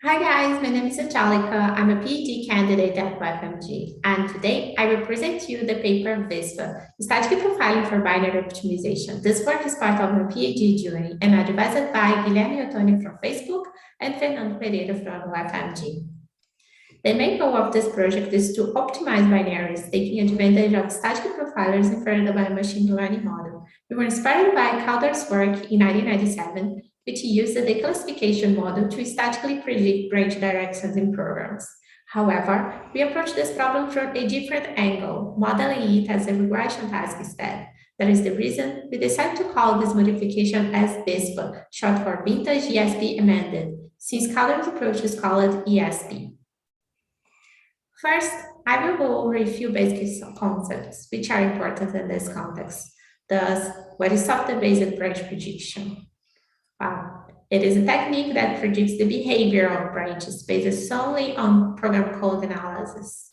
Hi guys, my name is Angelica. I'm a PhD candidate at UFMG, and today I will present to you the paper VESPA, Static Profiling for Binary Optimization. This work is part of my PhD journey and advised by Guilherme Ottoni from Facebook and Fernando Pereira from UFMG. The main goal of this project is to optimize binaries, taking advantage of static profilers inferred by a machine learning model. We were inspired by Calder's work in 1997, which used the declassification model to statically predict branch directions in programs. However, we approached this problem from a different angle, modeling it as a regression task instead. That is the reason we decided to call this modification as VESPA, short for Vintage ESP Amended, since Calder's approach is called ESP. First, I will go over a few basic concepts which are important in this context. Thus, what is software-based branch prediction? Well, it is a technique that predicts the behavior of branches based solely on program code analysis.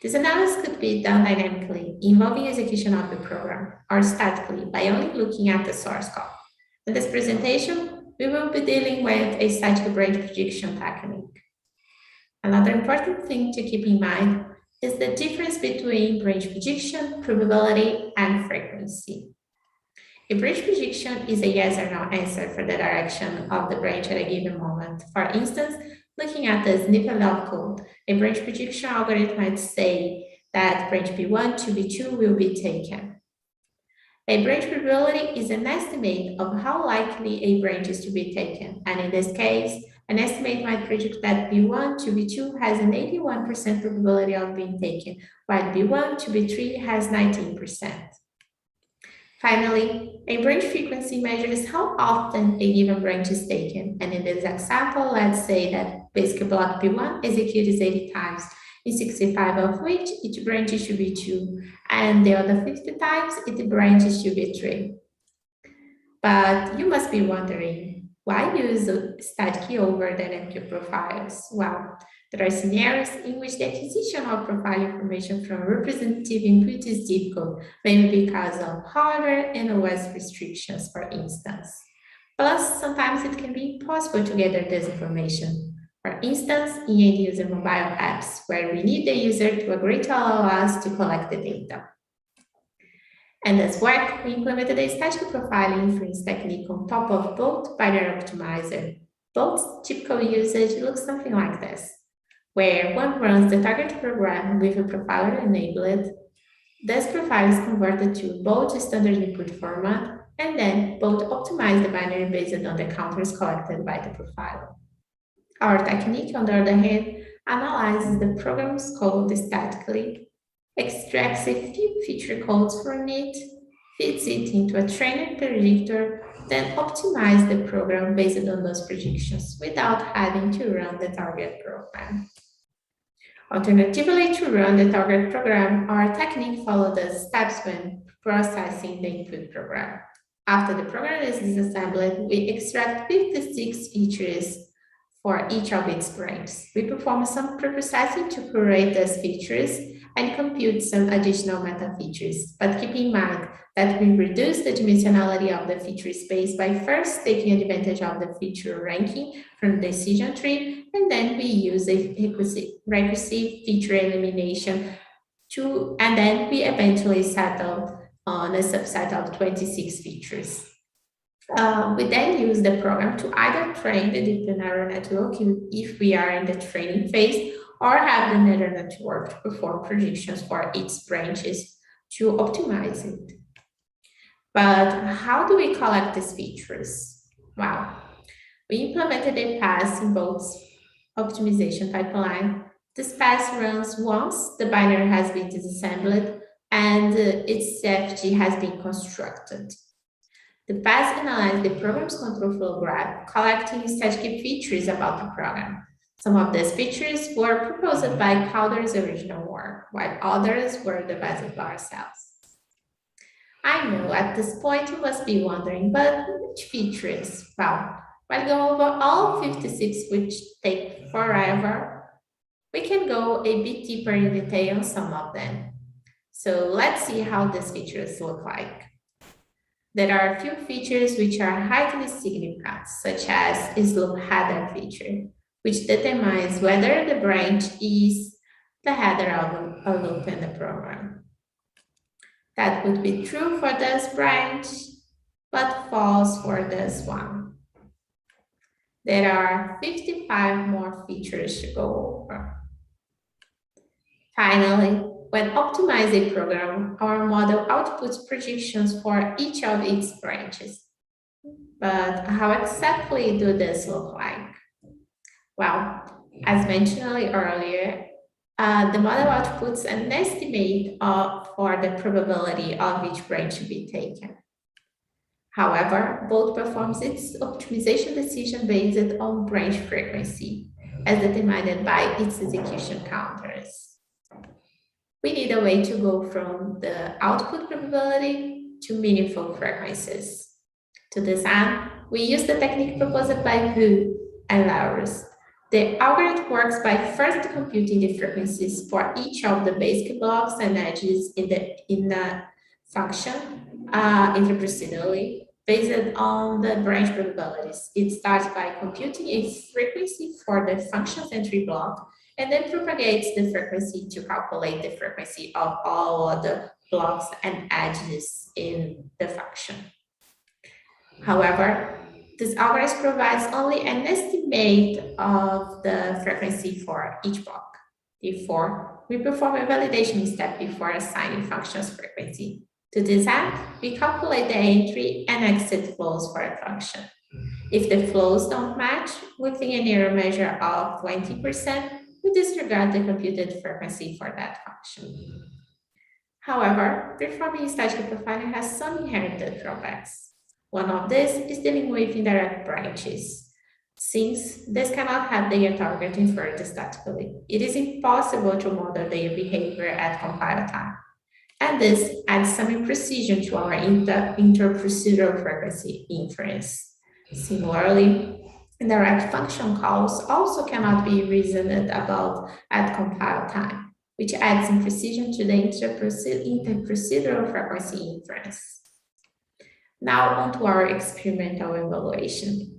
This analysis could be done dynamically, involving execution of the program, or statically by only looking at the source code. In this presentation, we will be dealing with a static branch prediction technique. Another important thing to keep in mind is the difference between branch prediction, probability, and frequency. A branch prediction is a yes or no answer for the direction of the branch at a given moment. For instance, looking at the snippet of code, a branch prediction algorithm might say that branch B1 to B2 will be taken. A branch probability is an estimate of how likely a branch is to be taken, and in this case, an estimate might predict that B1 to B2 has an 81% probability of being taken, while B1 to B3 has 19%. Finally, a branch frequency measures how often a given branch is taken, and in this example, let's say that basic block B1 executes 80 times, in 65 of which each branch should be 2, and the other 50 times each branch should be 3. But you must be wondering, why use static over dynamic profiles? Well, there are scenarios in which the acquisition of profile information from representative input is difficult, mainly because of hardware and OS restrictions, for instance. Plus, sometimes it can be impossible to gather this information. For instance, in end-user mobile apps, where we need the user to agree to allow us to collect the data. And this work, we implemented a static profiling inference technique on top of both binary optimizer. Both typical usage looks something like this, where one runs the target program with a profiler enabled. This profile is converted to both standard input format, and then both optimize the binary based on the counters collected by the profiler. Our technique, on the other hand, analyzes the program's code statically, extracts a few feature codes from it, feeds it into a trained predictor, then optimize the program based on those predictions without having to run the target program. Alternatively, to run the target program, our technique follows the steps when processing the input program. After the program is disassembled, we extract 56 features for each of its branches. We perform some preprocessing to curate those features and compute some additional meta features. But keep in mind that we reduce the dimensionality of the feature space by first taking advantage of the feature ranking from the decision tree, and then we use a recursive feature elimination and then we eventually settle on a subset of 26 features. We then use the program to either train the deep neural network if we are in the training phase, or have the neural network to perform predictions for its branches to optimize it. But how do we collect these features? Well, we implemented a pass in both optimization pipeline. This pass runs once the binary has been disassembled and its CFG has been constructed. The pass analyzes the program's control flow graph, collecting static features about the program. Some of these features were proposed by Calder's original work, while others were devised by ourselves. I know at this point you must be wondering, but which features? Well, while going over all 56, which take forever, we can go a bit deeper in detail on some of them. So let's see how these features look like. There are a few features which are highly significant, such as a slope header feature. which determines whether the branch is the header of a loop in the program. That would be true for this branch, but false for this one. There are 55 more features to go over. Finally, when optimizing a program, our model outputs predictions for each of its branches. But how exactly do this look like? Well, as mentioned earlier, the model outputs an estimate for the probability of each branch to be taken. However, both performs its optimization decision based on branch frequency, as determined by its execution counters. We need a way to go from the output probability to meaningful frequencies. To this end, we use the technique proposed by Wu and Laurus. The algorithm works by first computing the frequencies for each of the basic blocks and edges in the function interprocedurally based on the branch probabilities. It starts by computing a frequency for the function's entry block and then propagates the frequency to calculate the frequency of all of the blocks and edges in the function. However, this algorithm provides only an estimate of the frequency for each block. Therefore, we perform a validation step before assigning function's frequency. To this end, we calculate the entry and exit flows for a function. If the flows don't match within an error measure of 20%, we disregard the computed frequency for that function. However, performing statistical profiling has some inherited drawbacks. One of these is dealing with indirect branches. Since this cannot have their target inferred statically, it is impossible to model their behavior at compile time. And this adds some imprecision to our interprocedural frequency inference. Similarly, indirect function calls also cannot be reasoned about at compile time, which adds imprecision to the interprocedural frequency inference. Now on to our experimental evaluation.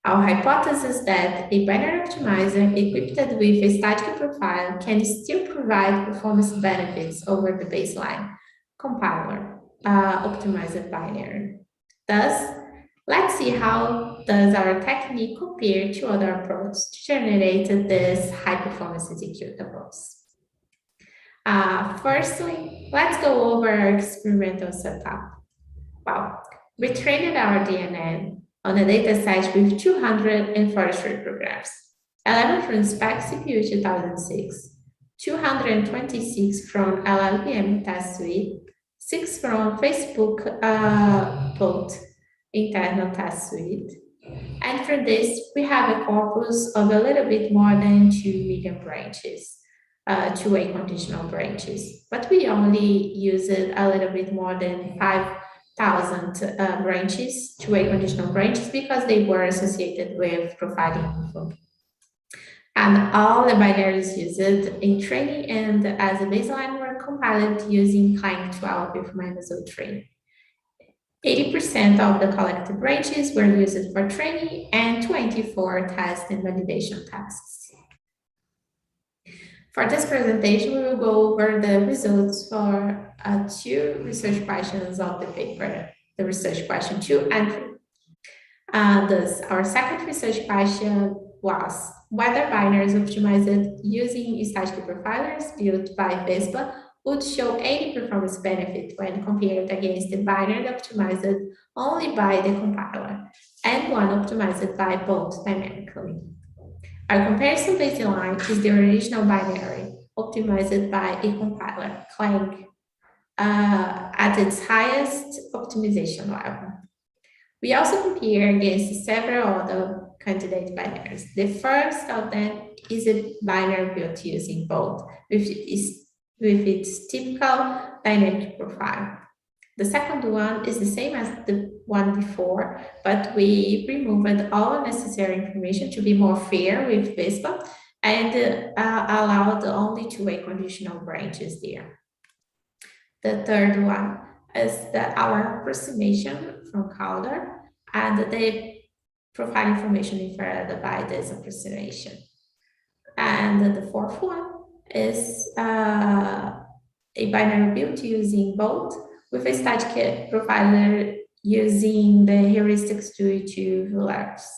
Our hypothesis is that a binary optimizer equipped with a static profile can still provide performance benefits over the baseline compiler optimized binary. Thus, let's see how does our technique compare to other approaches to generate these high-performance executables. Firstly, let's go over our experimental setup. Well, we trained our DNN on a dataset with 243 programs, 11 from Spec CPU 2006, 226 from LLVM test suite, 6 from Facebook Plot internal test suite. And from this, we have a corpus of a little bit more than 2 million branches, two-way conditional branches, but we only used a little bit more than 5,000 branches, two-way conditional branches, because they were associated with profiling info. And all the binaries used in training and as a baseline were compiled using clang 12 with -03. 80% of the collected branches were used for training and 24 test and validation tasks. For this presentation, we will go over the results for 2 research questions of the paper, the research question 2 and 3. Thus, our second research question was whether binaries optimized using static profilers built by VESPA would show any performance benefit when compared against the binary optimized only by the compiler and one optimized by both dynamically. Our comparison baseline is the original binary optimized by a compiler, clang, at its highest optimization level. We also compare against several other candidate binaries. The first of them is a binary built using both with its typical dynamic profile. The second one is the same as the one before, but we removed all unnecessary information to be more fair with VESPA and allowed only two-way conditional branches there. The third one is our approximation from Calder, and the profile information inferred by this approximation. And the fourth one is a binary build using both with a static profiler using the heuristics to values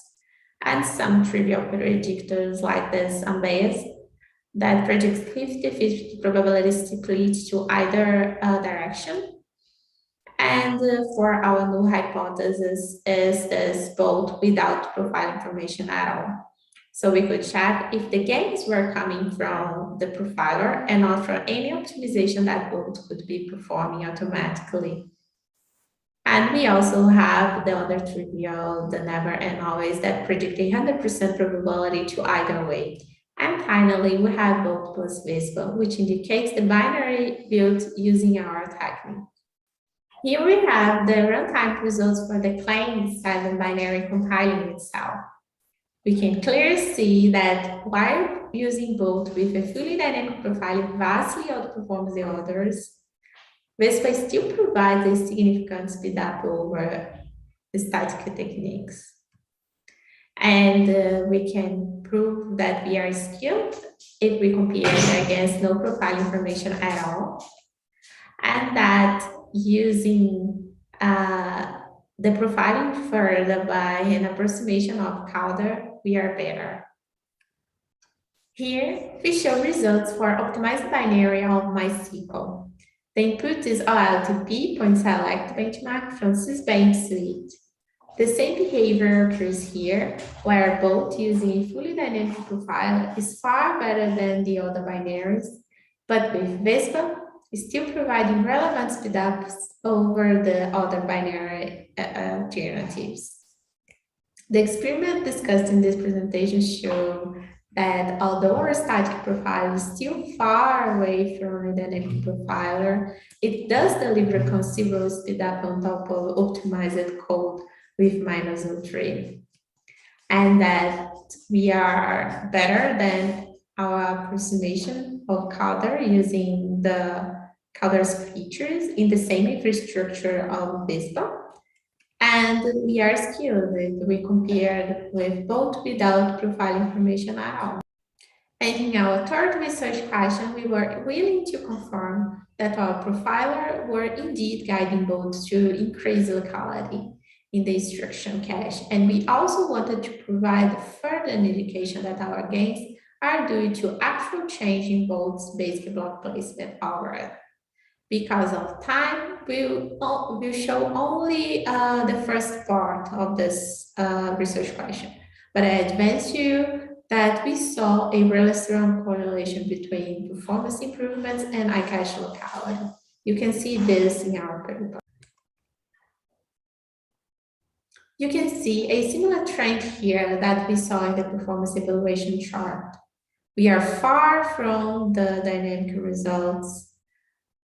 and some trivial predictors like this unbiased that predicts 50-50 probabilities to lead to either direction. And for our null hypothesis is this both without profile information at all. So we could check if the gains were coming from the profiler and not from any optimization that both could be performing automatically. And we also have the other trivial, the never and always, that predict 100% probability to either way. And finally, we have both plus VESPA, which indicates the binary built using our technique. Here we have the runtime results for the clang silent binary compiling itself. We can clearly see that while using both with a fully dynamic profiling vastly outperforms the others, VESPA still provides a significant speed up over the static techniques. And we can prove that we are skilled if we compare against no profile information at all, and that using the profiling further by an approximation of Calder, we are better. Here, we show results for optimized binary of MySQL. The input is OLTP point select benchmark from sysbank suite. The same behavior occurs here, where both using a fully dynamic profile is far better than the other binaries, but with VESPA, is still providing relevant speedups over the other binary alternatives. The experiment discussed in this presentation show that although our static profile is still far away from a dynamic profiler, it does deliver considerable speedup on top of optimized code with -3. And that we are better than our approximation of Calder using the Calder's features in the same infrastructure of VESPA. And we are skilled if we compared with both without profile information at all. And in our third research question, we were willing to confirm that our profiler were indeed guiding both to increase locality in the instruction cache. And we also wanted to provide further indication that our gains are due to actual change in both basic block placement algorithm. Because of time, we'll show only the first part of this research question. But I advance you that we saw a really strong correlation between performance improvements and iCache locality. You can see this in our paper. You can see a similar trend here that we saw in the performance evaluation chart. We are far from the dynamic results,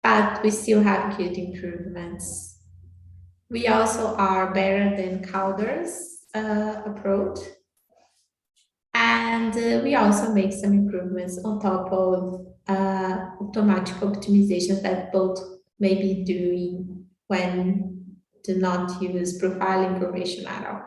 but we still have good improvements. We also are better than Calder's approach. And we also make some improvements on top of automatic optimizations that both may be doing when do not use profile information at all.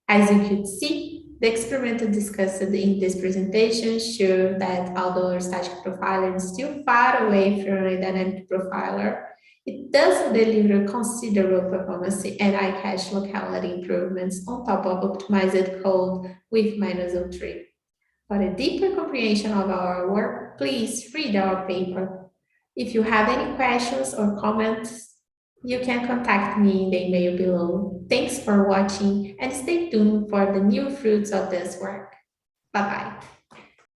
As you could see, the experiment discussed in this presentation showed that although our static profiler is still far away from a dynamic profiler, it does deliver considerable performance and iCache locality improvements on top of optimized code with -3. For a deeper comprehension of our work, please read our paper. If you have any questions or comments, you can contact me in the email below. Thanks for watching and stay tuned for the new fruits of this work. Bye-bye.